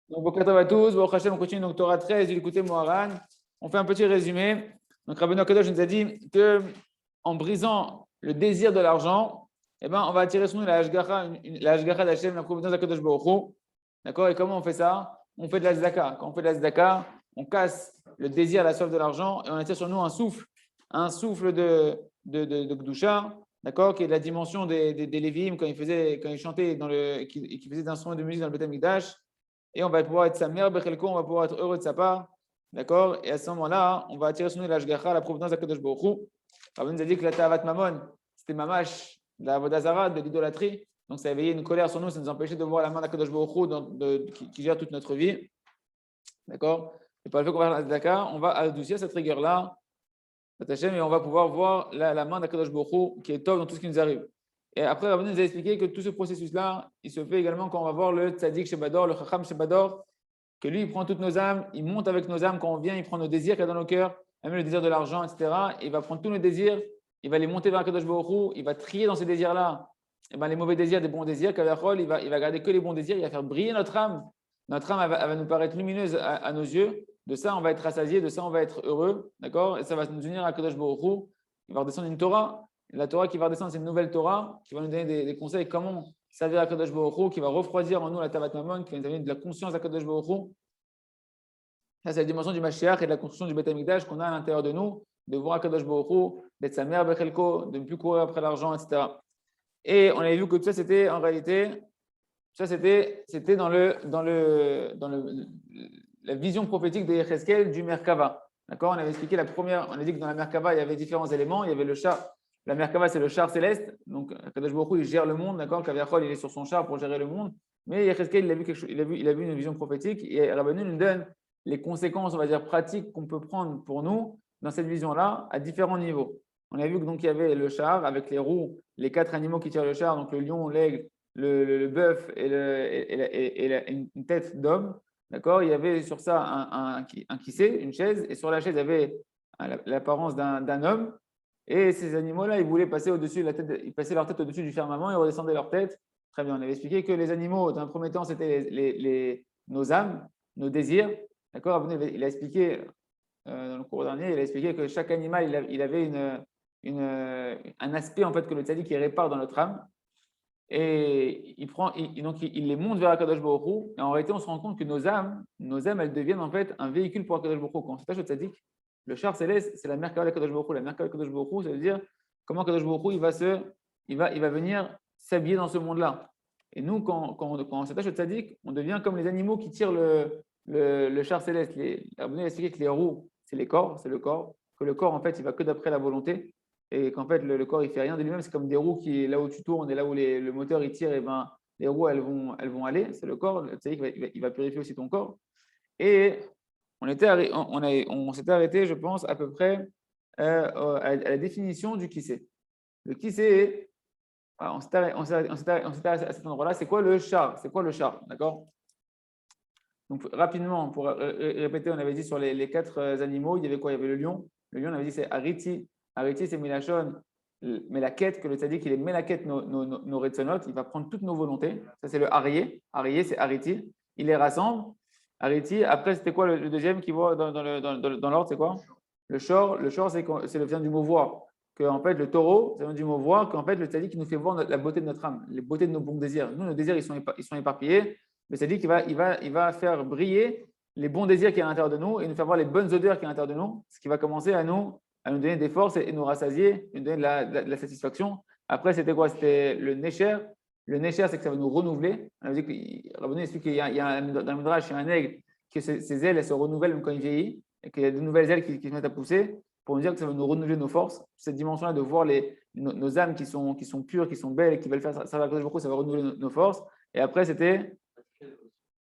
Donc, Boker Tov à tous. Baruch Hashem, on continue donc Torah 13, écoutez Moharan. On fait un petit résumé. Donc, Rabbeinu Akadosh nous a dit que en brisant le désir de l'argent, eh ben, on va attirer sur nous la Hashgacha d'Hachem, la providence d'Akadosh Baruch Hu. D'accord? Et comment on fait ça? On fait de la tzedaka. Quand on fait de la tzedaka, on casse le désir, la soif de l'argent et on attire sur nous un souffle de Gdusha, d'accord? Qui est de la dimension des Lévi'im quand ils chantaient qui faisaient des instruments de musique dans le Beth Amikdash. Et on va pouvoir être sa mère, Bechelko, on va pouvoir être heureux de sa part. D'accord? Et à ce moment-là, on va attirer sur nous l'Ashgacha, la providence d'Akadosh Baruch Hu. Rabbi nous a dit que la Ta'avat Mamon, c'était mamash, de la Vodazara, de l'idolâtrie. Donc ça a éveillé une colère sur nous, ça nous empêchait de voir la main d'Akadosh Baruch Hu qui gère toute notre vie. D'accord? Et par le fait qu'on va à Dakar, on va adoucir cette rigueur-là, et on va pouvoir voir la main d'Akadosh Baruch Hu qui est top dans tout ce qui nous arrive. Et après, Rabbi nous a expliqué que tout ce processus-là, il se fait également quand on va voir le Tzadik Shebador, le Chacham Shebador, que lui, il prend toutes nos âmes, il monte avec nos âmes quand on vient, il prend nos désirs qu'il y a dans nos cœurs, même le désir de l'argent, etc. Et il va prendre tous nos désirs, il va les monter vers Akadosh Baruch Hu, il va trier dans ces désirs-là et ben, les mauvais désirs des bons désirs. Il va garder que les bons désirs, il va faire briller notre âme. Notre âme elle va nous paraître lumineuse à nos yeux. De ça, on va être rassasié, de ça, on va être heureux. D'accord? Et ça va nous unir à Akadosh Baruch Hu. Il va redescendre une Torah. La Torah qui va redescendre, c'est une nouvelle Torah qui va nous donner des conseils comment servir à Akadosh Baruch Hu, qui va refroidir en nous la Tavat Mamon, qui va nous donner de la conscience d'Akadosh Baruch Hu. Ça, c'est la dimension du Mashiach et de la construction du Beth Amikdash qu'on a à l'intérieur de nous, de voir Akadosh Baruch Hu, d'être sa mère Bechelko, de ne plus courir après l'argent, etc. Et on avait vu que tout ça, c'était en réalité, ça c'était dans la vision prophétique de Yecheskel du Merkava. D'accord? On avait expliqué on a dit que dans la Merkava, il y avait différents éléments. Il y avait le char. La Merkava, c'est le char céleste. Donc, Akadosh Baruch Hu, il gère le monde. D'accord? Kaviachol, il est sur son char pour gérer le monde. Mais Yecheskel, il a vu une vision prophétique. Et Rabbeinu nous donne les conséquences, on va dire, pratiques qu'on peut prendre pour nous dans cette vision-là à différents niveaux. On a vu que donc il y avait le char avec les roues, les 4 animaux qui tirent le char, donc le lion, l'aigle, le bœuf et une tête d'homme. D'accord? Il y avait sur ça un kissé, une chaise, et sur la chaise, il y avait l'apparence d'un homme. Et ces animaux-là, ils voulaient passer au-dessus de la tête, ils passaient leur tête au-dessus du firmament et redescendaient leur tête. Très bien, on avait expliqué que les animaux, dans un premier temps, c'était nos âmes, nos désirs. D'accord? Il a expliqué, dans le cours dernier, il a expliqué que chaque animal, il avait un aspect en fait que le tzaddik qui répare dans notre âme. Et donc il les monte vers Akadosh Baruch Hu. Et en réalité, on se rend compte que nos âmes, elles deviennent en fait un véhicule pour Akadosh Baruch Hu. Quand on s'attache au tzaddik, le char céleste, c'est la Merkava d'Akadosh Baruch Hu. La Merkava d'Akadosh Baruch Hu, ça veut dire comment Akadosh Baruch Hu il va venir s'habiller dans ce monde-là. Et nous, quand on s'attache au tzaddik, on devient comme les animaux qui tirent le char céleste. Rabbeinu a expliqué que les roues, c'est le corps, que le corps, en fait, il va que d'après la volonté, et qu'en fait, le corps, il fait rien de lui-même. C'est comme des roues qui, là où tu tournes et là où le moteur, il tire, et ben, les roues, elles vont aller. C'est le corps, tu sais, il va purifier aussi ton corps. Et on s'était arrêté, je pense, à peu près à la définition du qui c'est. Le qui c'est, on s'était arrêté à cet endroit-là. C'est quoi le char? C'est quoi le char? D'accord? Donc, rapidement, pour répéter, on avait dit sur les 4 animaux, il y avait quoi? Il y avait le lion. Le lion, on avait dit c'est Ariti. Ariti, c'est Milachon, mais la quête, que le tzaddik, il est met la quête nos retzonot, il va prendre toutes nos volontés. Ça, c'est le Arié. Arié, c'est Ariti. Il les rassemble. Ariti. Après, c'était quoi le deuxième qui voit dans l'ordre? C'est quoi? Le shor. Le shor, c'est le vient du mot voir. Que, en fait, le taureau, ça vient du mot voir, qu'en fait, le tzaddik, il nous fait voir la beauté de notre âme, les beautés de nos bons désirs. Nous, nos désirs, ils sont éparpillés. Mais c'est-à-dire qu'il va faire briller les bons désirs qui sont à l'intérieur de nous et nous faire voir les bonnes odeurs qui sont à l'intérieur de nous, ce qui va commencer à nous donner des forces et nous rassasier, nous donner de la satisfaction. Après, c'était quoi? C'était le Necher. Le Necher, c'est que ça va nous renouveler. On a dit Rabbeinu explique qu'il y a dans le Midrash, il y a un aigle, que ses ailes elles se renouvellent même quand il vieillit, et qu'il y a de nouvelles ailes qui se mettent à pousser pour nous dire que ça va nous renouveler nos forces. Cette dimension-là de voir nos âmes qui sont pures, qui sont belles et qui veulent faire ça va renouveler nos forces. Et après,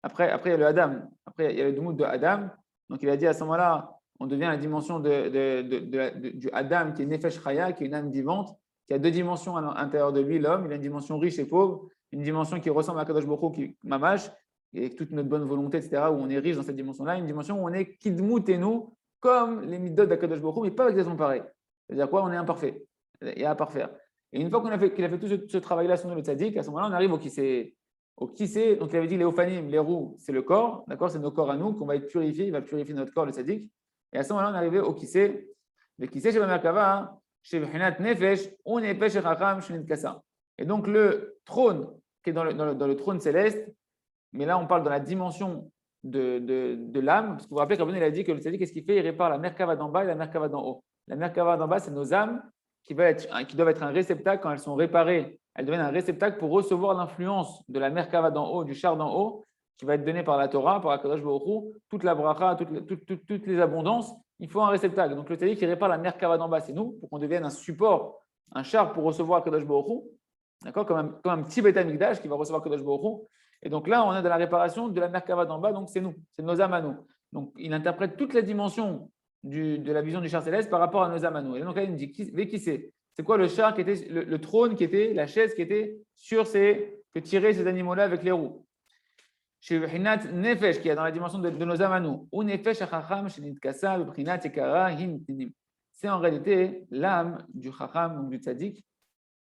Après, il y a le Adam. Après, il y a le Dmout de Adam. Donc, il a dit à ce moment-là, on devient la dimension du Adam qui est Nefesh Chaya, qui est une âme vivante, qui a 2 dimensions à l'intérieur de lui, l'homme. Il a une dimension riche et pauvre, une dimension qui ressemble à Kadosh Baruch Hu, qui mamash, et avec toute notre bonne volonté, etc., où on est riche dans cette dimension-là. Une dimension où on est Kidmout et nous, comme les midot d'Akadosh Baruch Hu, mais pas exactement pareil. C'est-à-dire quoi? On est imparfait. Il y a à parfaire. Et une fois qu'il a fait tout ce travail-là sur nous, le tzaddik, à ce moment-là, on arrive au au kissé. Donc, il avait dit les ophanim, les roues, c'est le corps, d'accord, c'est nos corps à nous, qu'on va être purifié, il va purifier notre corps, le tzaddik. Et à ce moment-là, on est arrivé au kissé. Le kissé chez la Merkava, chez Bchinat Nefesh, ou Nefesh Chacham, chez Kassa. Et donc, le trône qui est dans le trône céleste, mais là, on parle dans la dimension de l'âme, parce que vous vous rappelez qu'Abon, il a dit que le tzaddik, qu'est-ce qu'il fait? Il répare la Merkava d'en bas et la Merkava d'en haut. La Merkava d'en bas, c'est nos âmes qui doivent être un réceptacle quand elles sont réparées. Elles deviennent un réceptacle pour recevoir l'influence de la Merkava d'en haut, du char d'en haut, qui va être donné par la Torah, par Akadosh Baruch Hu, toute la bracha, toutes les abondances. Il faut un réceptacle. Donc le tzaddik qui répare la Merkava d'en bas, c'est nous, pour qu'on devienne un support, un char pour recevoir Akadosh Baruch Hu. D'accord, comme un petit Beth Amikdash qui va recevoir Akadosh Baruch Hu. Et donc là, on est dans la réparation de la Merkava d'en bas, donc c'est nous, c'est nos âmes à nous. Donc il interprète toute la dimension de la vision du char céleste par rapport à nos âmes à nous. Et donc là, il me dit, qui c'est? C'est quoi le char qui était, le trône qui était, la chaise qui était sur que tiraient ces animaux-là avec les roues? Chez Bchinat Nefesh, qui est dans la dimension de nos âmes à nous. Ou Nefesh Achacham, chez Nitkasa, Bchinat Ekara, Hintinim. C'est en réalité l'âme du Chacham, donc du Tzadik.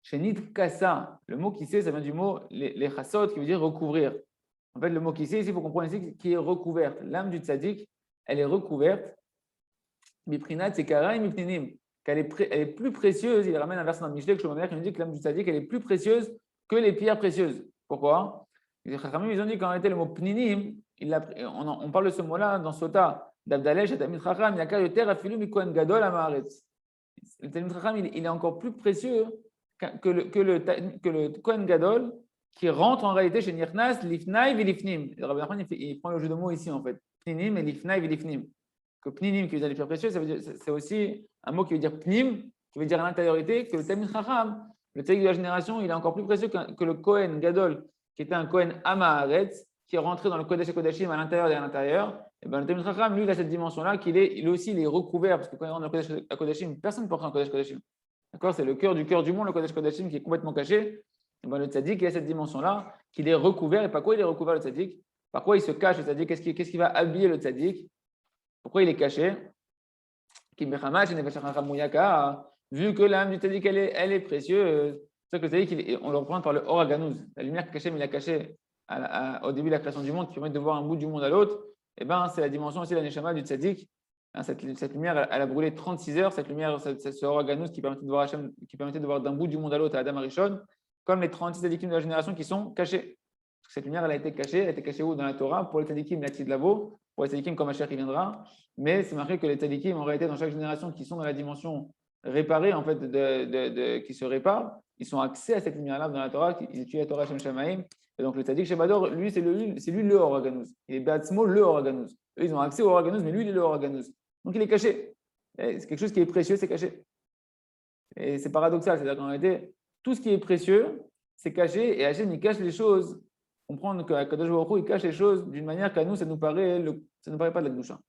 Chez Nitkasa, le mot qui sait, ça vient du mot les chassot, qui veut dire recouvrir. En fait, le mot qui sait, ici, il faut comprendre ici, qui est recouverte. L'âme du Tzadik, elle est recouverte. Biprinat, c'est Kara et Mipninim. Elle est plus précieuse. Il ramène un verset dans le Michelet, que je me qui nous dit que l'âme du tzaddik, elle est plus précieuse que les pierres précieuses. Pourquoi? Les Chachamim, ils ont dit qu'en réalité, le mot Pninim, on parle de ce mot-là dans Sota, d'Abdalesh et Tamid Chacham, Yakar Yoter Afilu Mikohen Gadol Amaretz. Le Tamid Chacham, il est encore plus précieux que le Kohen Gadol qui rentre en réalité chez Nirnas, Lifnai Vilifnim. Rabbi Nachman, il prend le jeu de mots ici en fait. Pninim et Lifnai Vilifnim. Que Pninim, qui veut dire les pierres précieuses, c'est aussi un mot qui veut dire Pnim, qui veut dire à l'intériorité, que le Tamid Chacham, le tzaddik de la génération, il est encore plus précieux que le Kohen Gadol, qui était un Kohen Amaharetz, qui est rentré dans le Kodesh HaKodashim à l'intérieur et à l'intérieur. Et bien, le Tamid Chacham, lui, il a cette dimension-là, il aussi, il est recouvert, parce que quand il rentre dans le Kodesh HaKodashim, personne ne peut rentrer dans le Kodesh HaKodashim. D'accord? C'est le cœur du monde, le Kodesh HaKodashim, qui est complètement caché. Et bien, le tzaddik, il a cette dimension-là, qu'il est recouvert. Et par quoi il est recouvert, le tzaddik? Par quoi il se cache, le tzaddik? Qu'est-ce qui va habiller le tzaddik? Pourquoi il est caché? Vu que l'âme du tzaddik, elle est précieuse. C'est que le tzaddik, on le reprend par le Or HaGanuz. La lumière que il a cachée au début de la création du monde, qui permet de voir un bout du monde à l'autre. Et ben, c'est la dimension aussi de la neshama du tzaddik. Cette lumière, elle a brûlé 36 heures. Cette lumière, ce Or HaGanuz qui permettait de voir Hachem, qui permettait de voir d'un bout du monde à l'autre à Adam Arishon, comme les 36 tzaddikim de la génération qui sont cachés. Cette lumière, elle a été cachée où? Dans la Torah. Pour les tzaddikim, la Tzid Lavo. Pour les tzaddikim, comme Mashiach, il viendra. Mais c'est marqué que les tzaddikim, en réalité, dans chaque génération, qui sont dans la dimension réparée, en fait, qui se réparent, ils sont accès à cette lumière-là dans la Torah, ils étudient la Torah Shem Shamaim. Et donc, le tzaddik Shebador, lui, c'est lui le Or HaGanuz. Il est Beatzmo le Or HaGanuz. Eux, ils ont accès au Or HaGanuz, mais lui, il est le Or HaGanuz. Donc, il est caché. C'est quelque chose qui est précieux, c'est caché. Et c'est paradoxal. C'est-à-dire qu'en réalité, tout ce qui est précieux, c'est caché. Et Hachem, il cache les choses. Comprendre qu'à Kadosh Baruch Hu, il cache les choses d'une manière qu'à nous, ça ne nous paraît pas de la Kedusha.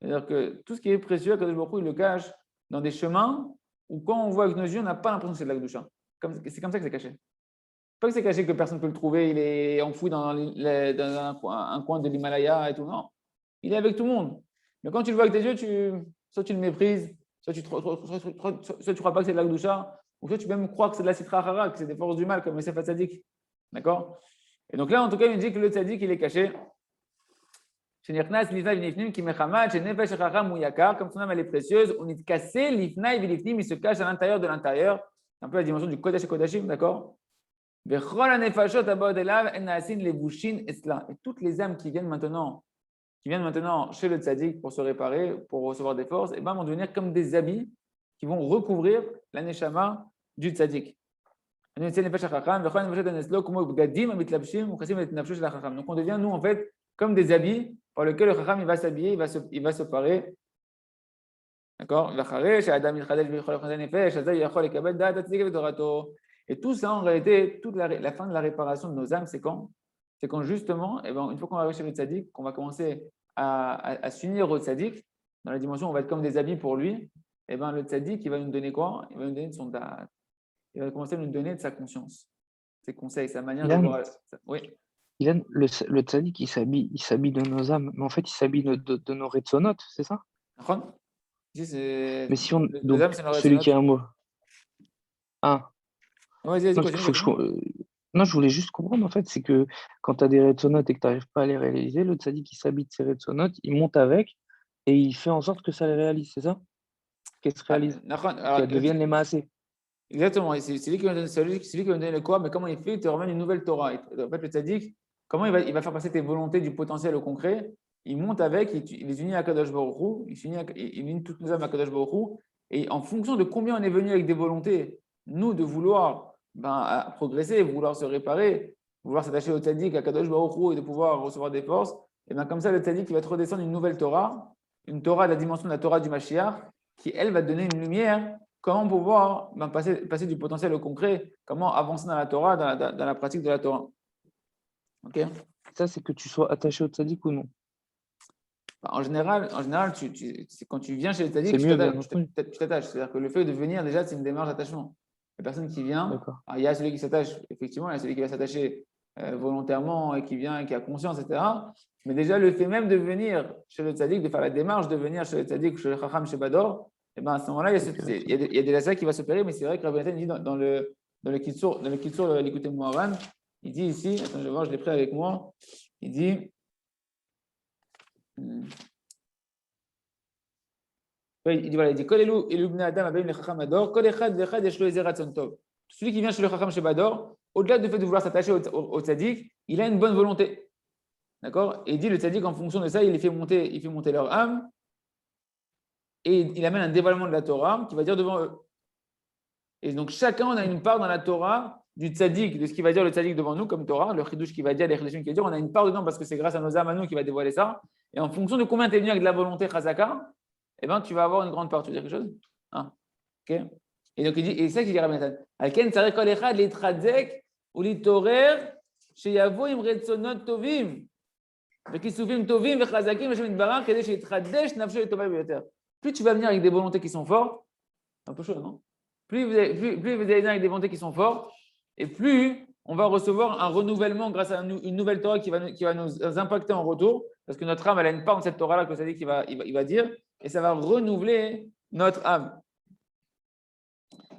C'est-à-dire que tout ce qui est précieux, Kadosh Baruch Hu, il le cache dans des chemins où, quand on voit avec nos yeux, on n'a pas l'impression que c'est de la Kedusha. C'est comme ça que c'est caché. Pas que c'est caché que personne ne peut le trouver, il est enfoui dans un coin de l'Himalaya et tout. Non, il est avec tout le monde. Mais quand tu le vois avec tes yeux, soit tu le méprises, soit tu crois pas que c'est de la Kedusha, ou soit tu peux même croire que c'est de la Sitra Achara, que c'est des forces du mal, comme Yosef HaTzadik. D'accord? Et donc là, en tout cas, il dit que le tzaddik, il est caché. Comme son âme, elle est précieuse, on est cassé, l'ifnaï, il se cache à l'intérieur de l'intérieur. C'est un peu la dimension du Kodesh et Kodashim, d'accord? Et toutes les âmes qui viennent maintenant chez le tzaddik pour se réparer, pour recevoir des forces, et ben, vont devenir comme des habits qui vont recouvrir la neshama du tzaddik. Donc on devient, nous, en fait, comme des habits par lesquels le chacham il va s'habiller, il va se parer. D'accord? Et tout ça, en réalité, toute la fin de la réparation de nos âmes, c'est quand? C'est quand justement, et ben, une fois qu'on va arriver chez le tzaddik, qu'on va commencer à s'unir au tzaddik, dans la dimension où on va être comme des habits pour lui, et ben, le tzaddik, il va nous donner quoi? Il va nous donner de son da'at. Il va commencer à nous donner de sa conscience, ses conseils, sa manière de voir. Oui. Ilan, le tzaddik, il s'habille de nos âmes, mais en fait, il s'habille de nos retsonotes, c'est ça? Ici, mais si on. les âmes, c'est celui qui a un mot. Ah. Vas-y, non, parce qu'il faut que Non, je voulais juste comprendre, en fait, c'est que quand tu as des retsonotes et que tu n'arrives pas à les réaliser, le tzaddik qui s'habille de ses retsonotes, il monte avec et il fait en sorte que ça les réalise, c'est ça? Qu'elles se réalisent, Alors, qu'elles deviennent les maasés. exactement, et c'est lui qui va donner, c'est lui qui va donner le quoi, mais comment il fait? Il te ramène une nouvelle Torah. En fait, le tzaddik, comment il va faire passer tes volontés du potentiel au concret? Il monte avec, il les unit à Kadosh Baruch Hu, il unit toutes nos âmes à Kadosh Baruch Hu, et en fonction de combien on est venu avec des volontés, nous, de vouloir progresser, vouloir se réparer, vouloir s'attacher au tzaddik, à Kadosh Baruch Hu, et de pouvoir recevoir des forces, et bien comme ça, le tzaddik, il va te redescendre une nouvelle Torah, une Torah de la dimension de la Torah du Mashiach, qui, elle, va te donner une lumière. Comment pouvoir passer du potentiel au concret? Comment avancer dans la Torah, dans la pratique de la Torah? Ok. Ça, c'est que tu sois attaché au tzaddik ou non. En général, quand tu viens chez le tzaddik, C'est mieux, bien entendu. tu t'attaches. C'est-à-dire que le fait de venir, déjà, c'est une démarche d'attachement. La personne qui vient, D'accord. il y a celui qui s'attache, effectivement, il y a celui qui va s'attacher volontairement et qui vient et qui a conscience, etc. Mais déjà, le fait même de venir chez le tzaddik, de faire la démarche de venir chez le tzaddik, chez le chacham, chez Bador, et ben à ce moment-là, il y a des lasas qui va s'opérer, mais c'est vrai que Rabbi Nathan dit dans le Kitsur, l'écouter Moharan, il dit ici, attends, je vais voir, je l'ai pris avec moi, il dit. Il dit voilà, il dit celui qui vient chez le Chacham chez Bador, au-delà du fait de vouloir s'attacher au tzaddik, il a une bonne volonté. D'accord? Et il dit le tzaddik, en fonction de ça, il fait monter leur âme et il amène un dévoilement de la Torah qui va dire devant eux. Et donc chacun, on a une part dans la Torah du tzaddik, de ce qu'il va dire le tzaddik devant nous comme Torah, le chidouche qui va dire, les chidushim qui va dire, on a une part dedans parce que c'est grâce à nos âmes à nous qui va dévoiler ça. Et en fonction de combien tu es venu avec de la volonté chazaka, eh ben, tu vas avoir une grande part. Tu veux dire quelque chose? Hein? Ok. Et donc il dit, et c'est ça qu'il dit Rabbi Nathan. Alken tzarech kol echad litratzek ou litorer sheyavo im retzonot tovim vekisuvim tovim vechazakim v'shem yitbarach kedei sheyitchadesh nafsho yitova biyoter. Plus tu vas venir avec des volontés qui sont fortes, un peu chaud, non? Plus vous allez venir avec des volontés qui sont fortes, et plus on va recevoir un renouvellement grâce à une nouvelle Torah qui va nous impacter en retour, parce que notre âme, elle a une part dans cette Torah-là que ça dit qu'il va dire, et ça va renouveler notre âme.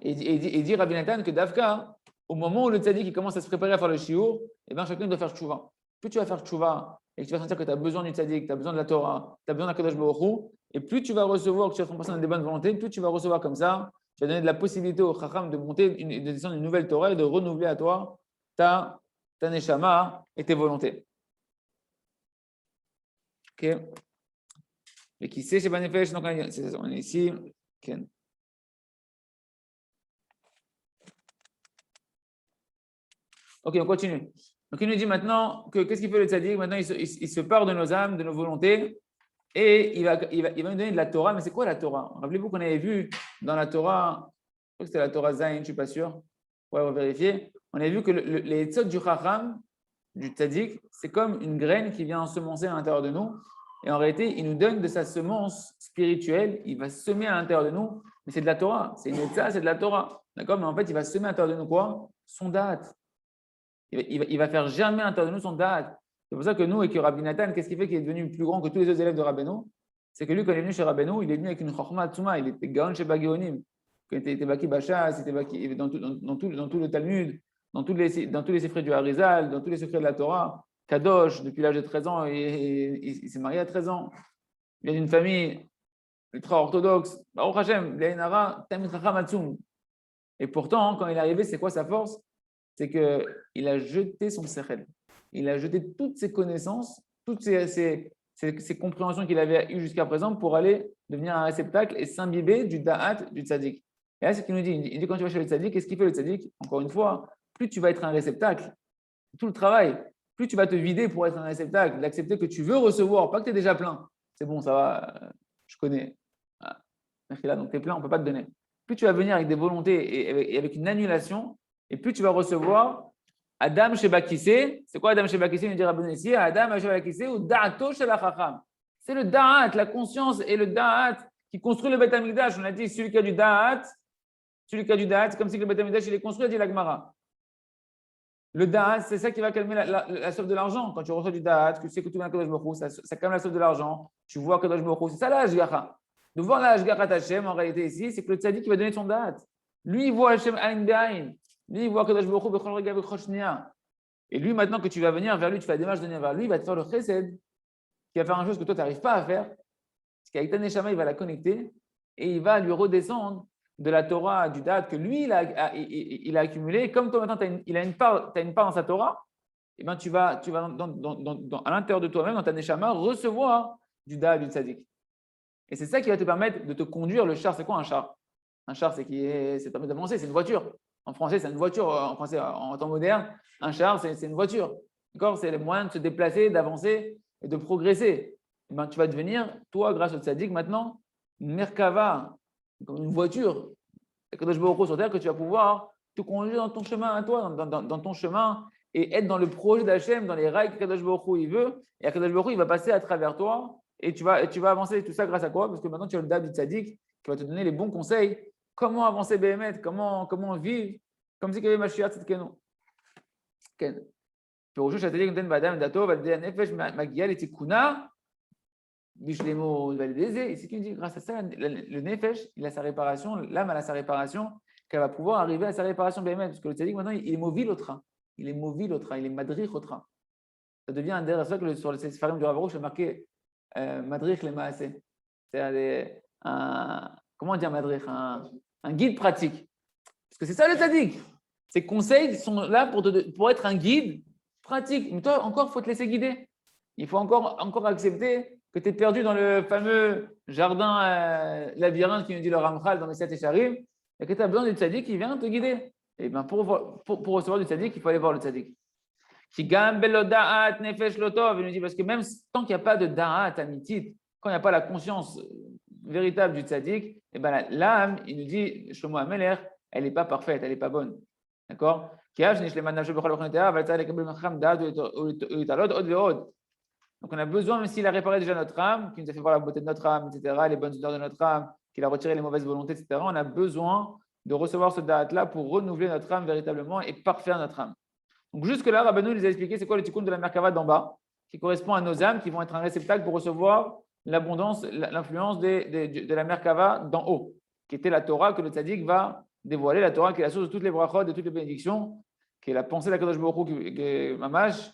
Et dit Rabbi Nathan que Davka, au moment où le tzaddik commence à se préparer à faire le shiur, eh ben, chacun doit faire tchouva. Plus tu vas faire tchouva et que tu vas sentir que tu as besoin du tzaddik, tu as besoin de la Torah, tu as besoin d'Akadosh Baruch Hu, et plus tu vas recevoir, que tu vas être dans des bonnes volontés, plus tu vas recevoir comme ça, tu vas donner de la possibilité au Chacham de monter, de descendre une nouvelle Torah et de renouveler à toi ta neshama et tes volontés. Ok. Et qui sait chez Banefesh, donc on est ici. Ken. Ok, on continue. Donc il nous dit maintenant que qu'est-ce qu'il fait le tzaddik? Maintenant il se part de nos âmes, de nos volontés, et il va nous donner de la Torah. Mais c'est quoi la Torah? Rappelez-vous qu'on avait vu dans la Torah, je crois que c'était la Torah Zayin, je ne suis pas sûr, on va vérifier. On avait vu que les etzot du Chacham, du tzaddik, c'est comme une graine qui vient ensemencer à l'intérieur de nous. Et en réalité, il nous donne de sa semence spirituelle, il va semer à l'intérieur de nous, mais c'est de la Torah, c'est une etzah, c'est de la Torah. D'accord? Mais en fait, il va semer à l'intérieur de nous quoi? Son date. Il va faire germer à l'intérieur de nous son date. C'est pour ça que nous, et que Rabbi Nathan, qu'est-ce qui fait qu'il est devenu plus grand que tous les autres élèves de Rabbeinu? C'est que lui, quand il est venu chez Rabbeinu, il est venu avec une chorma tsuma, il était gaon chez Bagéonim. Quand il était baki Bachas, il était baki dans tout le Talmud, dans tous les secrets du Harizal, dans tous les secrets de la Torah. Kadosh, depuis l'âge de 13 ans, et il s'est marié à 13 ans. Il vient d'une famille ultra orthodoxe. Baruch Hashem, Le'enara, Tamid Chacham Atzum. Et pourtant, quand il est arrivé, c'est quoi sa force? C'est qu'il a jeté son sechel. Il a jeté toutes ses connaissances, toutes ses compréhensions qu'il avait eues jusqu'à présent pour aller devenir un réceptacle et s'imbiber du da'at du tzaddik. Et là, c'est ce qu'il nous dit. Il dit quand tu vas chez le tzaddik, qu'est-ce qu'il fait le tzaddik? Encore une fois, plus tu vas être un réceptacle, tout le travail, plus tu vas te vider pour être un réceptacle, d'accepter que tu veux recevoir, pas que tu es déjà plein. C'est bon, ça va, je connais. Ah, là, donc tu es plein, on ne peut pas te donner. Plus tu vas venir avec des volontés et avec une annulation, et plus tu vas recevoir Adam Shebakissé. C'est quoi Adam Shebakissé? Il nous dit Rabbi ici, Adam Shebakissé ou Da'ato Shelachacham. C'est le Da'at, la conscience et le Da'at qui construit le Beth Amikdash. On a dit celui qui a du Da'at, c'est comme si le Beth Amikdash il est construit, a dit la Gemara. Le Da'at, c'est ça qui va calmer la soif de l'argent. Quand tu reçois du Da'at, que tu sais que tout vient à Kadosh Baruch Hu, ça calme la soif de l'argent. Tu vois Kadosh Baruch Hu, c'est ça la Hashgacha. De voir la Hashgacha Hashem, en réalité ici, c'est que le tzaddik qui va donner son Da'at. Lui, il voit Hashem Ain Be'ain. Lui, il voit Kadosh Baruch Hu bechol rega bechol shniya. Et lui, maintenant que tu vas venir vers lui, tu fais la démarche de venir vers lui, il va te faire le chesed, qui va faire une chose que toi, tu n'arrives pas à faire. Parce qu'avec ta neshama, il va la connecter et il va lui redescendre de la Torah, du date que lui, il a accumulé. Comme toi, maintenant, tu as une part dans sa Torah, et ben, tu vas à l'intérieur de toi-même, dans ta neshama, recevoir du date, du tzaddik. Et c'est ça qui va te permettre de te conduire. Le char, c'est quoi un char? Un char, c'est permet d'avancer, c'est une voiture. En français, c'est une voiture. En français, en temps moderne, un char, c'est une voiture. D'accord? C'est le moyen de se déplacer, d'avancer et de progresser. Et ben, tu vas devenir, toi, grâce au tzaddik, maintenant, une Merkava, comme une voiture. Et Kadosh Baruch Hu sur terre, que tu vas pouvoir te conduire dans ton chemin à toi, dans ton chemin, et être dans le projet d'Hachem, dans les rails que Kadosh Baruch Hu il veut. Et Kadosh Baruch Hu, il va passer à travers toi. Et tu vas avancer. Tout ça grâce à quoi? Parce que maintenant, tu as le Dab du Tzaddik qui va te donner les bons conseils. Comment avancer BMT, comment vivre comme si il y avait Mashiach Tzidkenu. Ken. פירושו שהצדיק נותן באדם דעתו ועל ידי הנפש מגיעה לתיקונה בשלמות ועל ידי זה, ici qui dit grâce à ça, le nefesh, il a sa réparation, l'âme a sa réparation, qu'elle va pouvoir arriver à sa réparation BMT. Parce que le tzaddik maintenant, il est mobile au train. Il est mobile au train, il est madrich au train. Ça devient un derrière ça que sur le Sefarim du Rav Arush, c'est marqué Madrich le Maaseh. C'est comment dire Madrich, un guide pratique. Parce que c'est ça le tzaddik. Ces conseils sont là pour être un guide pratique. Mais toi, encore, il faut te laisser guider. Il faut encore accepter que tu es perdu dans le fameux jardin labyrinthe qui nous dit le Ramchal dans les 7 Esharim et que tu as besoin du tzaddik qui vient te guider. Et bien, pour recevoir du tzaddik, il faut aller voir le tzaddik. Il nous dit parce que même tant qu'il n'y a pas de da'at amitit, quand il n'y a pas la conscience véritable du tzaddik, et ben l'âme, il nous dit, Shlomo HaMelech, elle n'est pas parfaite, elle n'est pas bonne. D'accord? Donc on a besoin, même s'il a réparé déjà notre âme, qu'il nous a fait voir la beauté de notre âme, etc., les bonnes odeurs de notre âme, qu'il a retiré les mauvaises volontés, etc., on a besoin de recevoir ce da'at-là pour renouveler notre âme véritablement et parfaire notre âme. Donc jusque-là, Rabbeinu nous a expliqué c'est quoi le tikkun de la Merkava d'en bas, qui correspond à nos âmes qui vont être un réceptacle pour recevoir l'abondance, l'influence de la Merkava d'en haut, qui était la Torah que le tzaddik va dévoiler, la Torah qui est la source de toutes les brachot, de toutes les bénédictions, qui est la pensée de la Kadosh Baruch Hu, qui est Mamash,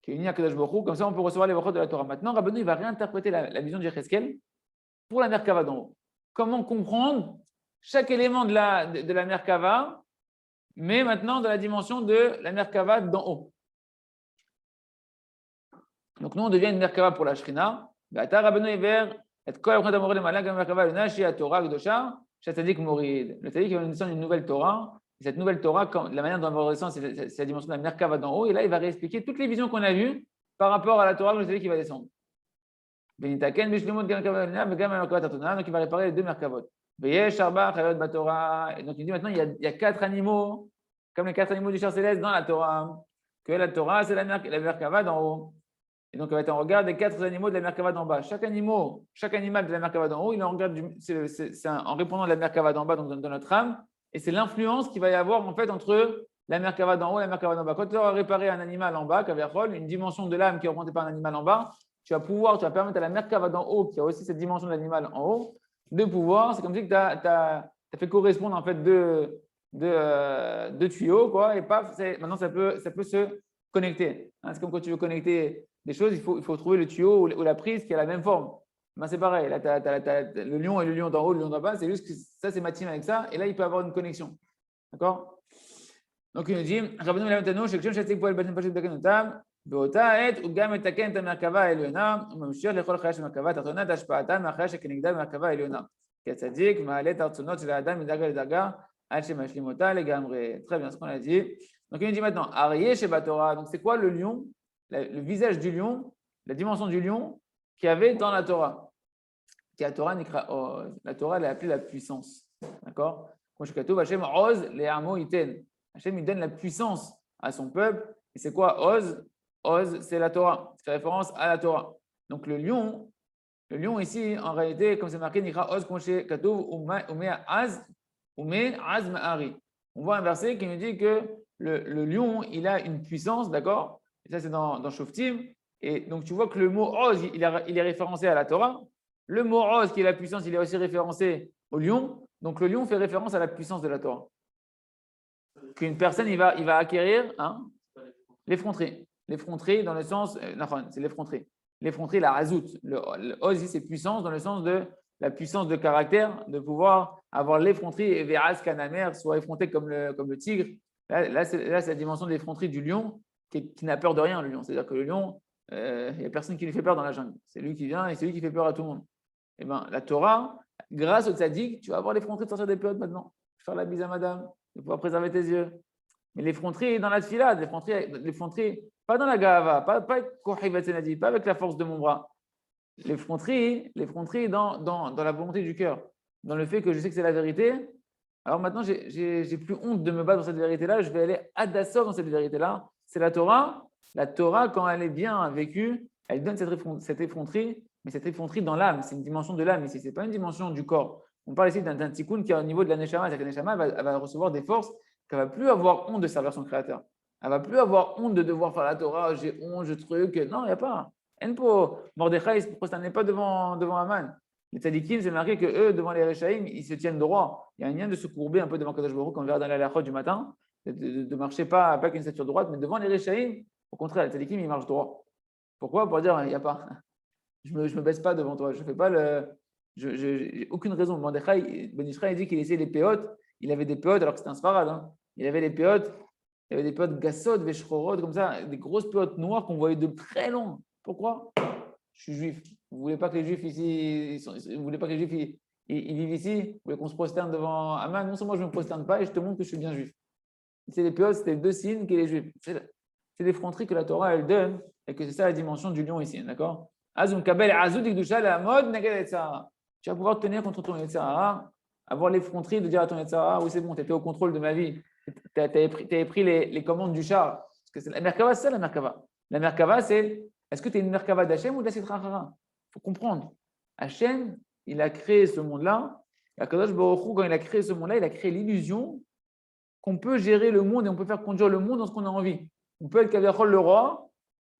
qui est unie à Kadosh Baruch Hu. Comme ça, on peut recevoir les brachot de la Torah. Maintenant, Rabbeinu il va réinterpréter la vision de Yecheskel pour la Merkava d'en haut. Comment comprendre chaque élément de la Merkava, mais maintenant dans la dimension de la Merkava d'en haut. Donc nous, on devient une Merkava pour la Shrina. Le tzaddik va nous descendre une nouvelle Torah. Et cette nouvelle Torah, la manière dont on va redescendre, c'est la dimension de la Merkava d'en haut. Et là, il va réexpliquer toutes les visions qu'on a vues par rapport à la Torah que le tzaddik va descendre. Donc il va réparer les deux Merkavot. Et donc il dit maintenant, il y a 4 animaux, comme les 4 animaux du char céleste dans la Torah. Que la Torah, c'est la Merkava d'en haut. Et donc, on regarde les 4 animaux de la Merkava d'en bas. Chaque animal de la Merkava d'en haut, il en regarde en répondant à la Merkava d'en bas dans notre âme. Et c'est l'influence qu'il va y avoir en fait entre la Merkava d'en haut et la Merkava d'en bas. Quand tu auras réparé un animal en bas, une dimension de l'âme qui est représentée par un animal en bas, tu vas permettre à la Merkava d'en haut, qui a aussi cette dimension de l'animal en haut, de pouvoir. C'est comme si tu as fait correspondre en fait deux tuyaux, quoi, et paf, maintenant ça peut se connecter. C'est comme quand tu veux connecter des choses, il faut trouver le tuyau ou la prise qui a la même forme. Ben, c'est pareil, là tu as le lion et le lion d'en haut, le lion d'en bas, c'est juste que ça c'est ma team avec ça, et là il peut avoir une connexion. D'accord? Donc il nous dit, Rabbeinu Lamantano, Shekshon Shatik Poel Batim Pashut Bekenotam, Beota et Ugam Etaken Ta Merkava Eliona, Umamshir Lechol Chayash Merkava Tartona Tashpaata Machayash Kenigda Merkava Eliona. Ketzadik, Maalet Artsonot Shel Adam Midaga Ledaga, Al Shemashlimota Legamre. Très bien, ce qu'on a dit. Donc il nous dit maintenant, Arié Sheba Torah. Donc c'est quoi le lion, le visage du lion, la dimension du lion qu'il y avait dans la Torah. Qui la Torah, la Torah elle est appelée la puissance. D'accord? Hachem Oz le Amo Iten. Hachem il donne la puissance à son peuple. Et c'est quoi Oz? Oz, c'est la Torah. C'est référence à la Torah. Donc le lion ici, en réalité, comme c'est marqué, Nikra Oz Koshe Katouv Ume Az Ma'ari. On voit un verset qui nous dit que le lion, il a une puissance, d'accord? Et ça, c'est dans Shoftim. Et donc, tu vois que le mot Oz, il est référencé à la Torah. Le mot Oz, qui est la puissance, il est aussi référencé au lion. Donc, le lion fait référence à la puissance de la Torah. qu'une personne, il va acquérir l'effronterie. L'effronterie dans le sens, c'est l'effronterie. L'effronterie, la razout. Le oz, c'est puissance dans le sens de la puissance de caractère, de pouvoir avoir l'effronterie et veras kanamer, soit effronté comme le tigre. Là, c'est la dimension de l'effronterie du lion qui n'a peur de rien, le lion. C'est-à-dire que le lion, il n'y a personne qui lui fait peur dans la jungle. C'est lui qui vient et c'est lui qui fait peur à tout le monde. Et bien, la Torah, grâce au tzaddik, tu vas avoir l'effronterie de sortir des périodes maintenant. Faire la bise à madame, de pouvoir préserver tes yeux. Mais l'effronterie dans la tfila, l'effronterie, pas dans la gava, pas avec la force de mon bras. L'effronterie dans la volonté du cœur, dans le fait que je sais que c'est la vérité. Alors maintenant, j'ai plus honte de me battre dans cette vérité-là, je vais aller ad asor dans cette vérité-là. C'est la Torah. La Torah, quand elle est bien vécue, elle donne cette effronterie, mais cette effronterie dans l'âme, c'est une dimension de l'âme ici, ce n'est pas une dimension du corps. On parle ici d'un tikkun qui est au niveau de la neshama, c'est-à-dire que la neshama elle va recevoir des forces qu'elle ne va plus avoir honte de servir son créateur. Elle ne va plus avoir honte de devoir faire la Torah, j'ai honte, je truc. Non, il n'y a pas. Enpo, Mordechai, il ne se prosternait pas devant Aman. Les tzadikim, c'est marqué que eux, devant les Rechaïm, ils se tiennent droit. Il y a un lien de se courber un peu devant Kadosh Baruch Hu, quand on verra dans la halachot du matin, de marcher pas avec une stature droite, mais devant les Rechaïm, au contraire, les tzadikim, ils marchent droit. Pourquoi? Pour dire, il n'y a pas. Je me baisse pas devant toi. Je fais pas j'ai aucune raison. Mordechai, Ben Ishraï dit qu'il essayait les péotes. Il avait des péotes, alors que c'était un sfarad. Il avait des péotes. Il y avait des péotes gassot, veshchorot, comme ça, des grosses péotes noires qu'on voyait de très loin. Pourquoi? Je suis juif. Vous voulez pas que les juifs ici, vous voulez pas que les juifs ils vivent ici? Vous voulez qu'on se prosterne devant Aman? Non seulement je ne me prosterne pas et je te montre que je suis bien juif. C'est les péotes, c'était deux signes qui les juifs. C'est l'effronterie que la Torah elle donne et que c'est ça la dimension du lion ici, d'accord? Tu vas pouvoir tenir contre ton Yetzirah, avoir l'effronterie de dire à ton Yetzirah, oui c'est bon, tu étais au contrôle de ma vie, tu avais pris les commandes du char. Parce que la Merkava, c'est ça la Merkava. La Merkava, c'est, est-ce que tu es une Merkava d'Hachem ou de la Sitra Achara? Il faut comprendre. Hachem, il a créé ce monde-là, et Akadosh Baruch Hu, quand il a créé ce monde-là, il a créé l'illusion qu'on peut gérer le monde et on peut faire conduire le monde dans ce qu'on a envie. On peut être Kaviachol le roi,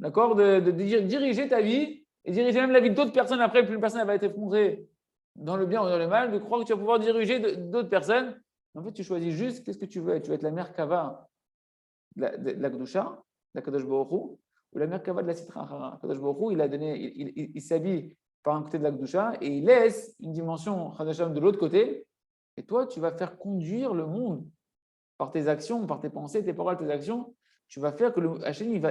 d'accord, de diriger ta vie, et diriger même la vie d'autres personnes après, plus une personne va être effondrée dans le bien ou dans le mal, de croire que tu vas pouvoir diriger d'autres personnes. En fait, tu choisis juste qu'est-ce que tu veux être. Tu veux être la Merkava de la Gdusha, de la Kadosh Baruch Hu, ou la Merkava de la Sitra Achara. Kadosh Baruch Hu, il s'habille par un côté de la Gdusha et il laisse une dimension Chadasham de l'autre côté. Et toi, tu vas faire conduire le monde par tes actions, par tes pensées, tes paroles, tes actions. Tu vas faire que le Hachem,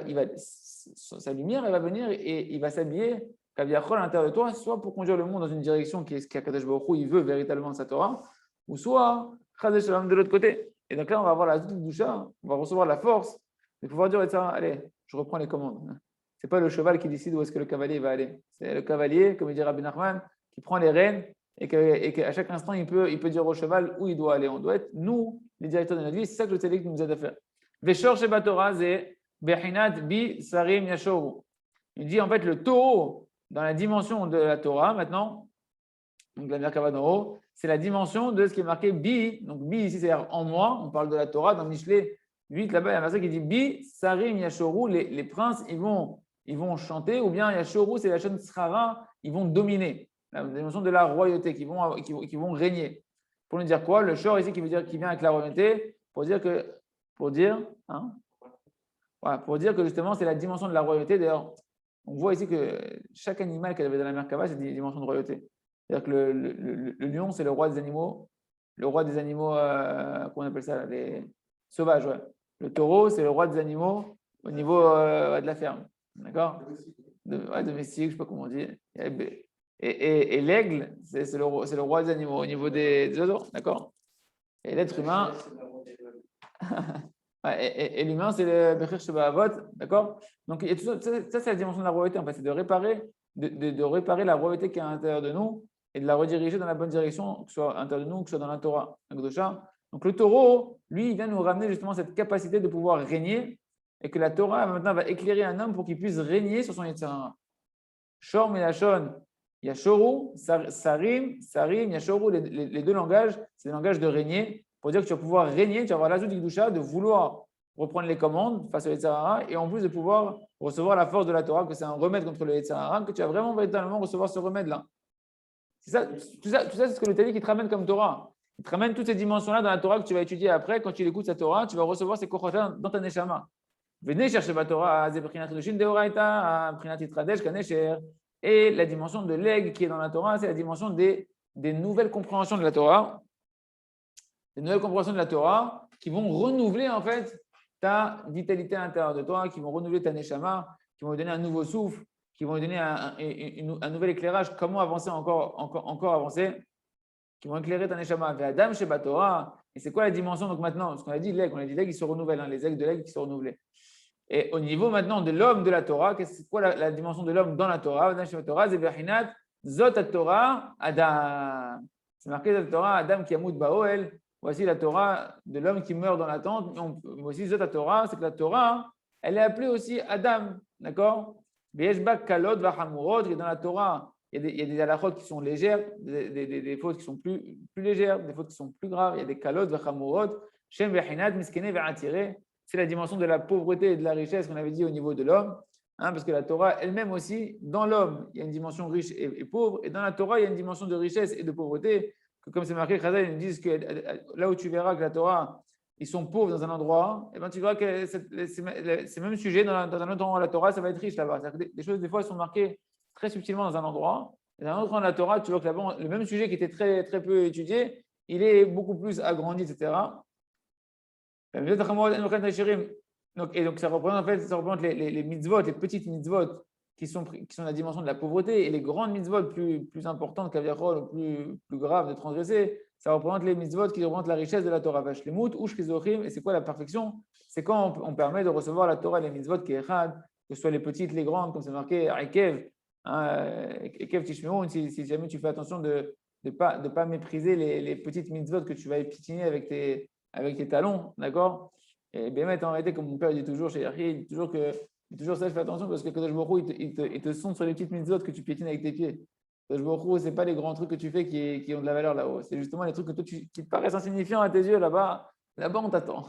sa lumière, elle va venir et il va s'habiller Kaviachol à l'intérieur de toi, soit pour conduire le monde dans une direction qui est ce qu'Akadosh Baruch Hu, il veut véritablement sa Torah, ou soit Chazé Shalom de l'autre côté. Et donc là, on va avoir la Doucha, on va recevoir la force de pouvoir dire ça, allez, je reprends les commandes. Ce n'est pas le cheval qui décide où est-ce que le cavalier va aller. C'est le cavalier, comme il dit Rabbi Nachman, qui prend les rênes et qu'à chaque instant, il peut dire au cheval où il doit aller. On doit être, nous, les directeurs de notre vie, c'est ça que le tzaddik nous aide à faire. Veshor Sheba Torah, c'est Bechinat Bi Sarim Yashoru. Il dit en fait le taureau dans la dimension de la Torah maintenant, donc la Merkava d'en haut, c'est la dimension de ce qui est marqué Bi. Donc Bi ici, c'est-à-dire en moi, on parle de la Torah, dans Michelet 8, là-bas, il y a un verset qui dit Bi Sarim Yashoru, les princes, ils vont chanter, ou bien Yashoru, c'est la chaîne Srara, ils vont dominer. La dimension de la royauté, qui vont régner. Pour nous dire quoi? Le shor ici qui vient avec la royauté, pour dire que justement c'est la dimension de la royauté. D'ailleurs, on voit ici que chaque animal qu'elle avait dans la Merkava, c'est une dimension de royauté. C'est-à-dire que le lion, c'est le roi des animaux. Le roi des animaux, comment on appelle ça, les sauvages. Ouais. Le taureau, c'est le roi des animaux au niveau de la ferme. D'accord? Domestique, je ne sais pas comment on dit. Et l'aigle, c'est le roi des animaux au niveau des oiseaux. D'accord? Et l'être humain. Et l'humain, c'est le Bechir Sheba Avot, d'accord? Donc, ça, c'est la dimension de la royauté, en fait, c'est de réparer la royauté qui est à l'intérieur de nous et de la rediriger dans la bonne direction, que ce soit à l'intérieur de nous, que ce soit dans la Torah, Donc, le taureau, lui, il vient nous ramener justement cette capacité de pouvoir régner et que la Torah, maintenant, va éclairer un homme pour qu'il puisse régner sur son Yetzirah. Shor Melachon, Yashoru, Sarim, Yashoru, les deux langages, c'est le langage de régner. Pour dire que tu vas pouvoir régner, tu vas avoir l'ajout d'Ikdusha, de vouloir reprendre les commandes face au Yetzirah et en plus de pouvoir recevoir la force de la Torah, que c'est un remède contre le Yetzirah, que tu vas vraiment véritablement recevoir ce remède-là. C'est ça, tout ça, c'est ce que le Tali qui te ramène comme Torah. Il te ramène toutes ces dimensions-là dans la Torah que tu vas étudier après. Quand tu écoutes sa Torah, tu vas recevoir ces kochotas dans ta neshama. Venez chercher ma Torah, zebrinat redushin deoraita, prinat itradesh kanesher. Et la dimension de l'aigle qui est dans la Torah, c'est la dimension des nouvelles compréhensions de la Torah. Des nouvelles compréhensions de la Torah qui vont renouveler en fait ta vitalité à l'intérieur de toi, qui vont renouveler ta neshama, qui vont lui donner un nouveau souffle, qui vont lui donner un nouvel éclairage, comment avancer encore avancer, qui vont éclairer ta neshama. Adam Sheba Torah. Et c'est quoi la dimension donc maintenant? Parce qu'on a dit l'aigle, il se renouvelle, hein, les aigles de l'aigle qui se renouvellent. Et au niveau maintenant de l'homme de la Torah, c'est quoi la dimension de l'homme dans la Torah? Adam Sheba Torah, Zebachinat, Zot Torah, Adam. C'est marqué dans la Torah, Adam qui amoud Baoel. Voici la Torah de l'homme qui meurt dans la tente. Voici Zot Torah, c'est que la Torah, elle est appelée aussi Adam, d'accord? Be'eshbak kalot v'hamurot, et dans la Torah, il y a des halachot qui sont légères, des fautes qui sont plus légères, des fautes qui sont plus graves. Il y a des kalot v'hamurot, shem v'hinat miskene v'atire. C'est la dimension de la pauvreté et de la richesse qu'on avait dit au niveau de l'homme, hein, parce que la Torah elle-même aussi, dans l'homme, il y a une dimension riche et pauvre, et dans la Torah, il y a une dimension de richesse et de pauvreté. Que comme c'est marqué, ils nous disent que là où tu verras que la Torah, ils sont pauvres dans un endroit, et ben tu verras que ces mêmes sujets dans un autre endroit de la Torah, ça va être riche là-bas. Des choses, des fois, elles sont marquées très subtilement dans un endroit, et dans un autre endroit de la Torah, tu vois que là-bas, le même sujet qui était très, très peu étudié, il est beaucoup plus agrandi, etc. Donc, ça représente en fait, les mitzvot, les petites mitzvot qui sont la dimension de la pauvreté, et les grandes mitzvot plus importantes, kaviachol, plus graves de transgresser, ça représente les mitzvot qui représentent la richesse de la Torah. Vashlemut, ou shkizochim, et c'est quoi la perfection? C'est quand on permet de recevoir la Torah, les mitzvot qui echad, que ce soit les petites, les grandes, comme c'est marqué, Ekev, Ekev Tishmeun, si jamais tu fais attention de ne pas mépriser les petites mitzvot que tu vas épitiner avec tes talons, d'accord? Et bien, en réalité, comme mon père dit toujours chez Yahri, il dit toujours ça, je fais attention parce que Kadosh Baruch Hu, il te sonde sur les petites mitzvot que tu piétines avec tes pieds. Kadosh Baruch Hu, ce n'est pas les grands trucs que tu fais qui ont de la valeur là-haut. C'est justement les trucs que toi, qui te paraissent insignifiants à tes yeux là-bas. Là-bas, on t'attend.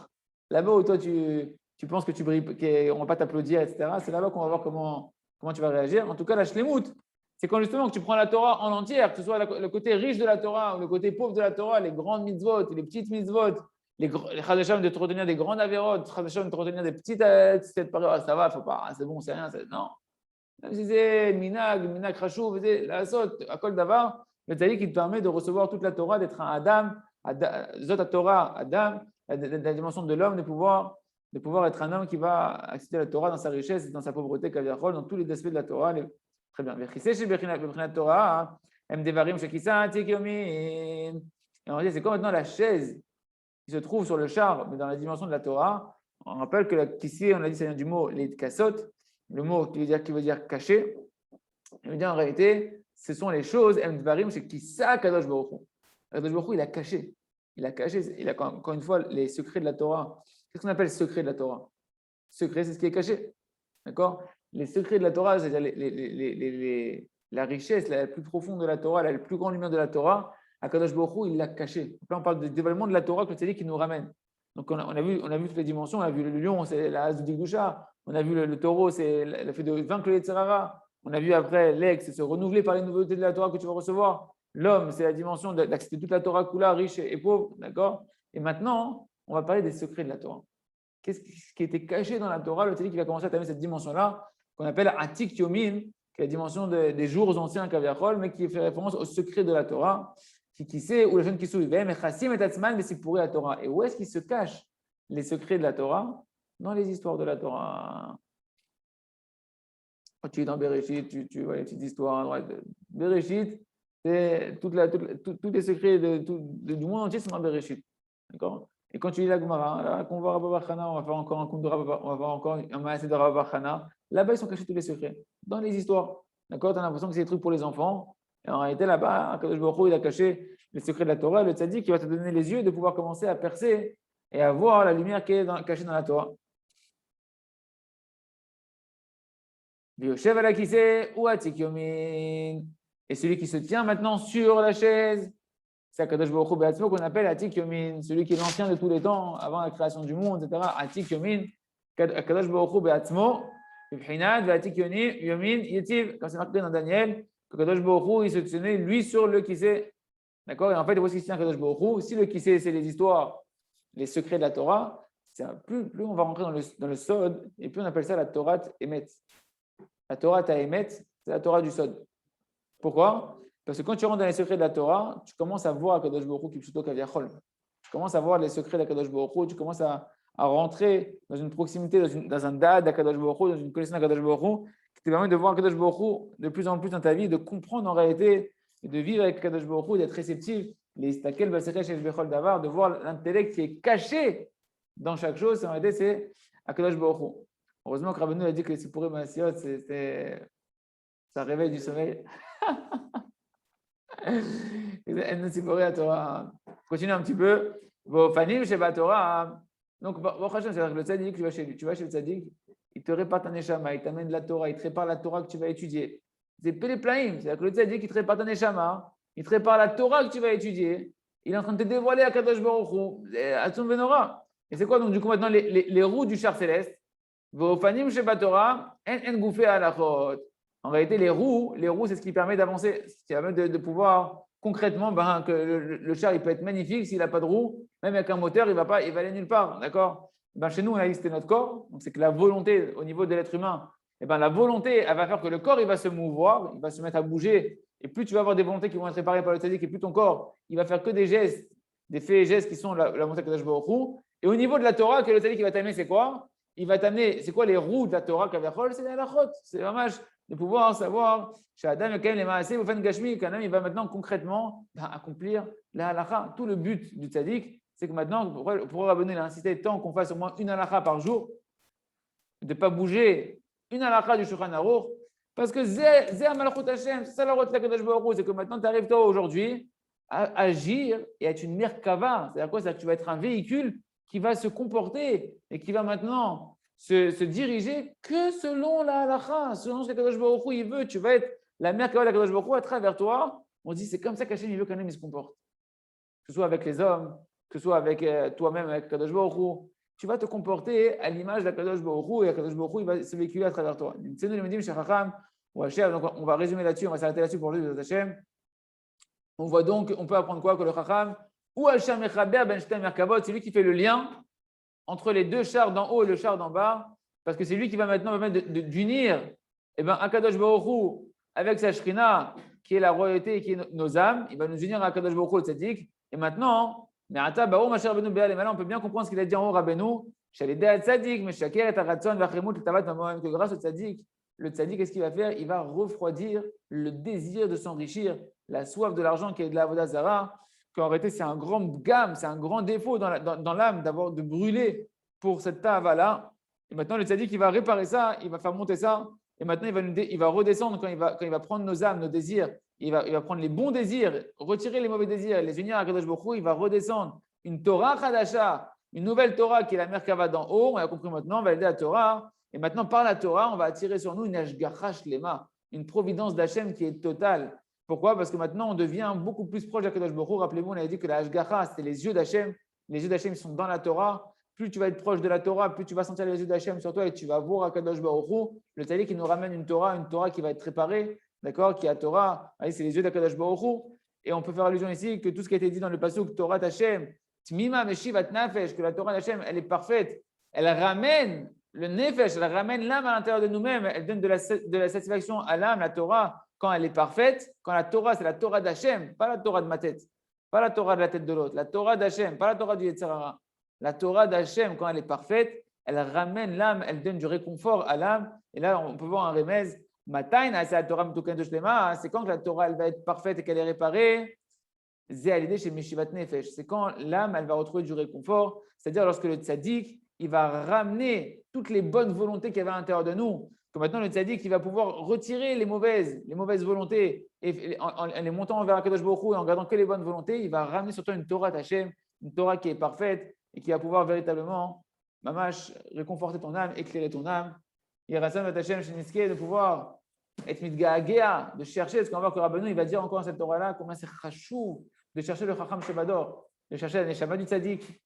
Là-bas où toi, tu penses que tu brilles, qu'on ne va pas t'applaudir, etc. C'est là-bas qu'on va voir comment tu vas réagir. En tout cas, la shlemut, c'est quand justement que tu prends la Torah en entière, que ce soit le côté riche de la Torah ou le côté pauvre de la Torah, les grandes mitzvot, les petites mitzvot, les chadasham de te retenir des grandes avérotes, chadasham de te retenir des petites ça va, faut pas, c'est bon, c'est rien, non. Même si c'est minag, rachou, la sot, akol davar, le tzaddik qui te permet de recevoir toute la Torah, d'être un Adam, Zot Torah, Adam, la dimension de l'homme, de pouvoir être un homme qui va accéder à la Torah dans sa richesse et dans sa pauvreté, kaviachol, dans tous les aspects de la Torah. Très bien. Torah, Mdevarim Shekisa, Tikyomin. Et on dit, c'est quoi maintenant la chaise qui se trouve sur le char, mais dans la dimension de la Torah? On rappelle que qu'ici, on a dit, ça vient du mot les kassot, le mot qui veut dire caché. Il veut dire en réalité, ce sont les choses, Mdevarim Shekisa, Kadosh Baruch Hu. Kadosh Baruch Hu, il a caché. Il a encore une fois les secrets de la Torah. Qu'est-ce qu'on appelle secret de la Torah? Secret, c'est ce qui est caché. D'accord? Les secrets de la Torah, c'est-à-dire la richesse la plus profonde de la Torah, la plus grande lumière de la Torah, Akadosh Baruch Hu, il l'a caché. Là, on parle du dévoilement de la Torah que le tzaddik qui nous ramène. Donc, on a vu toutes les dimensions. On a vu le lion, c'est la hache de Digdusha. On a vu le taureau, c'est le fait de vaincre le Yetzer Hara. On a vu après l'aigle, c'est se renouveler par les nouveautés de la Torah que tu vas recevoir. L'homme, c'est la dimension d'accepter toute la Torah Kula, riche et pauvre. D'accord? Et maintenant, on va parler des secrets de la Torah. Qu'est-ce qui était caché dans la Torah? Le tzaddik qui va commencer à terminer cette dimension-là, qu'on appelle Atik Yomin, qui est la dimension des jours anciens Kaviachol, mais qui fait référence au secret de la Torah, qui sait où les jeunes qui sont mais Chassim et Atzman, mais c'est pour la Torah. Et où est-ce qu'ils se cachent les secrets de la Torah? Dans les histoires de la Torah. Quand tu es dans Bereshit, tu vois les petites histoires à droite. Bereshit, c'est tous les secrets du monde entier sont dans Bereshit. D'accord? Et quand tu lis la Gemara, là, qu'on voit Rabba Bar Chana, on va faire encore un compte de Rabba, on va voir encore un maaseh de Rabba Bar Chana. Là-bas, ils sont cachés tous les secrets, dans les histoires. D'accord? Tu as l'impression que c'est des trucs pour les enfants. Et en réalité, là-bas, Kadosh Baruch Hu, il a caché les secrets de la Torah. Le tzaddik qui va te donner les yeux de pouvoir commencer à percer et à voir la lumière qui est cachée dans la Torah. V'yoshev ala kiseh ou atik yomin. Et celui qui se tient maintenant sur la chaise, c'est Akadosh Baruch Hu Be'atzmo qu'on appelle Atik Yomin, celui qui est l'ancien de tous les temps, avant la création du monde, etc. Atik Yomin, Akadosh Baruch Hu Be'atzmo, B'chinad, Atik Yomin, Yetiv, comme c'est marqué dans Daniel, Akadosh Baruch Hu, il se tenait lui sur le kiseh. D'accord? Et en fait, voici ce qui tient Kadosh Baruch Hu. Si le Kissé, c'est les histoires, les secrets de la Torah, plus on va rentrer dans le Sod, et plus on appelle ça la Torah Emet. La Torah Emet, c'est la Torah du Sod. Pourquoi? Parce que quand tu rentres dans les secrets de la Torah, tu commences à voir Kadosh Baruch Hu qui est plutôt Kaviachol. Tu commences à voir les secrets de Kadosh Baruch Hu, tu commences à rentrer dans une proximité, dans un dad d'Akadosh Baruch Hu, dans une connaissance d'Akadosh Baruch Hu, qui te permet de voir Kadosh Baruch Hu de plus en plus dans ta vie, de comprendre en réalité, et de vivre avec Kadosh Baruch Hu, d'être réceptif, de voir l'intellect qui est caché dans chaque chose. En réalité, c'est Akadosh Baruch Hu. Heureusement que Rabbeinu a dit que les Sipurim Maasiot, ça réveille du sommeil. Continue un petit peu. Fanim Sheba Torah. Donc, c'est-à-dire que le tzaddik, tu vas chez le tzaddik, il te répare ta neshama, il t'amène de la Torah, il te répare la Torah que tu vas étudier. C'est Péléplaïm, c'est-à-dire que le tzaddik, il te répare ta neshama, il te répare la Torah que tu vas étudier. Il est en train de te dévoiler à Kadosh Baruch Hu, Atzum Venora. Et c'est quoi donc du coup maintenant les roues du char céleste? Fanim Sheba Torah, en gouffé alachot. En réalité, les roues, c'est ce qui permet d'avancer, ce qui permet de pouvoir concrètement, que le char il peut être magnifique s'il n'a pas de roues, même avec un moteur, il va aller nulle part, d'accord? Chez nous, on a listé notre corps, donc c'est que la volonté au niveau de l'être humain, la volonté, elle va faire que le corps il va se mouvoir, il va se mettre à bouger, et plus tu vas avoir des volontés qui vont être réparées par le tzaddik, et plus ton corps, il va faire que des gestes, des faits et gestes qui sont la volonté de Kadosh Baruch Hu. Et au niveau de la Torah, que le tzaddik va t'amener, c'est quoi? Il va t'amener, c'est quoi les roues de la Torah Kavachol? C'est la halachot, c'est vraiment de pouvoir savoir, chez Adam, quand même les maaseh, vous faites gashmi, quand même, il va maintenant concrètement accomplir la halacha. Tout le but du tzaddik, c'est que maintenant, pour Rabbeinu, il a insisté tant qu'on fasse au moins une halacha par jour, de ne pas bouger une halacha du Shulchan Aruch, parce que Zé Malchut Hashem, c'est ça la route de la Kadosh Baruch Hu, c'est que maintenant tu arrives toi aujourd'hui à agir et à être une merkava. C'est-à-dire quoi? C'est-à-dire que tu vas être un véhicule qui va se comporter et qui va maintenant se diriger que selon la halacha, selon ce que Kadosh Baruch Hu il veut. Tu vas être la merkava de la Kadosh Baruch Hu à travers toi. On dit c'est comme ça qu'Hachem il veut qu'un homme il se comporte. Que ce soit avec les hommes, que ce soit avec toi-même, avec Kadosh Baruch Hu. Tu vas te comporter à l'image de la Kadosh Baruch Hu et la Kadosh Baruch Hu il va se véhiculer à travers toi. Donc on va résumer là-dessus, on va s'arrêter là-dessus pour le Hashem. On voit donc, on peut apprendre quoi? Que le Chacham, ou Hashem Mechaber Ben Shtem Merkavot, c'est lui qui fait le lien entre les deux chars d'en haut et le char d'en bas, parce que c'est lui qui va maintenant permettre d'unir Akadosh Baruch Hu avec sa Shrina, qui est la royauté et qui est nos âmes. Il va nous unir à Akadosh Baruch Hu, le tzaddik. Et maintenant, on peut bien comprendre ce qu'il a dit en haut, Rabbeinu, que grâce au tzaddik, le tzaddik, qu'est-ce qu'il va faire? Il va refroidir le désir de s'enrichir, la soif de l'argent qui est de la avodah zara, qu'en réalité, c'est un grand gamme, c'est un grand défaut dans l'âme de brûler pour cette tava-là. Et maintenant, le tzaddik, il va réparer ça, il va faire monter ça. Et maintenant, il va redescendre quand il va prendre nos âmes, nos désirs. Il va prendre les bons désirs, retirer les mauvais désirs, les unir à Kadosh Baruch Hu. Il va redescendre une Torah Chadasha, une nouvelle Torah qui est la Merkava d'en haut. On a compris maintenant, on va aider la Torah. Et maintenant, par la Torah, on va attirer sur nous une Ashgacha Shlema, une providence d'Hachem qui est totale. Pourquoi? Parce que maintenant, on devient beaucoup plus proche d'Akadosh Baruch Hu. Rappelez-vous, on avait dit que la Ashgacha, c'était les yeux d'Hachem. Les yeux d'Hachem sont dans la Torah. Plus tu vas être proche de la Torah, plus tu vas sentir les yeux d'Hachem sur toi et tu vas voir Akadosh Baruch Hu. Le tzaddik qui nous ramène une Torah qui va être réparée, d'accord, qui a Torah. C'est les yeux d'Akadosh Baruch Hu. Et on peut faire allusion ici que tout ce qui a été dit dans le pasuk Torah Hachem, Tmima Meshivat Nafesh, que la Torah d'Hachem, elle est parfaite. Elle ramène le Nefesh, elle ramène l'âme à l'intérieur de nous-mêmes. Elle donne de la satisfaction à l'âme, la Torah, quand elle est parfaite. Quand la Torah, c'est la Torah d'Hachem, pas la Torah de ma tête, pas la Torah de la tête de l'autre, la Torah d'Hachem, pas la Torah du Yetzer Hara. La Torah d'Hachem, quand elle est parfaite, elle ramène l'âme, elle donne du réconfort à l'âme. Et là, on peut voir un remèze. Mataïna, c'est la Torah Mtuken de Shlema. C'est quand que la Torah elle va être parfaite et qu'elle est réparée. Zé l'idée chez Meshivat Nefesh. C'est quand l'âme elle va retrouver du réconfort. C'est-à-dire lorsque le tzaddik il va ramener toutes les bonnes volontés qu'il y avait à l'intérieur de nous. Que maintenant le tzaddik il va pouvoir retirer les mauvaises volontés et en les montant vers Akadosh Baruch Hu et en gardant que les bonnes volontés, il va ramener sur toi une Torah d'Hachem, une Torah qui est parfaite et qui va pouvoir véritablement, mamash, réconforter ton âme, éclairer ton âme. Il Hashem de pouvoir être mitgaagea, de chercher, parce qu'on va voir que Rabbeinu, il va dire encore dans cette Torah-là combien c'est chachou de chercher le Chacham Shebador, de chercher la Neshama du Tzadik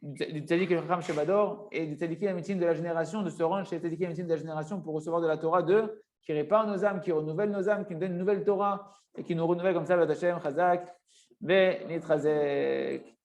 et le Chacham Shebador, et du Tzadiki Amitim de la génération, de se rendre chez les Tzadiki Amitim de la génération pour recevoir de la Torah qui répare nos âmes, qui renouvelle nos âmes, qui nous donne une nouvelle Torah et qui nous renouvelle comme ça, Hashem, Chazak. ונתחזק.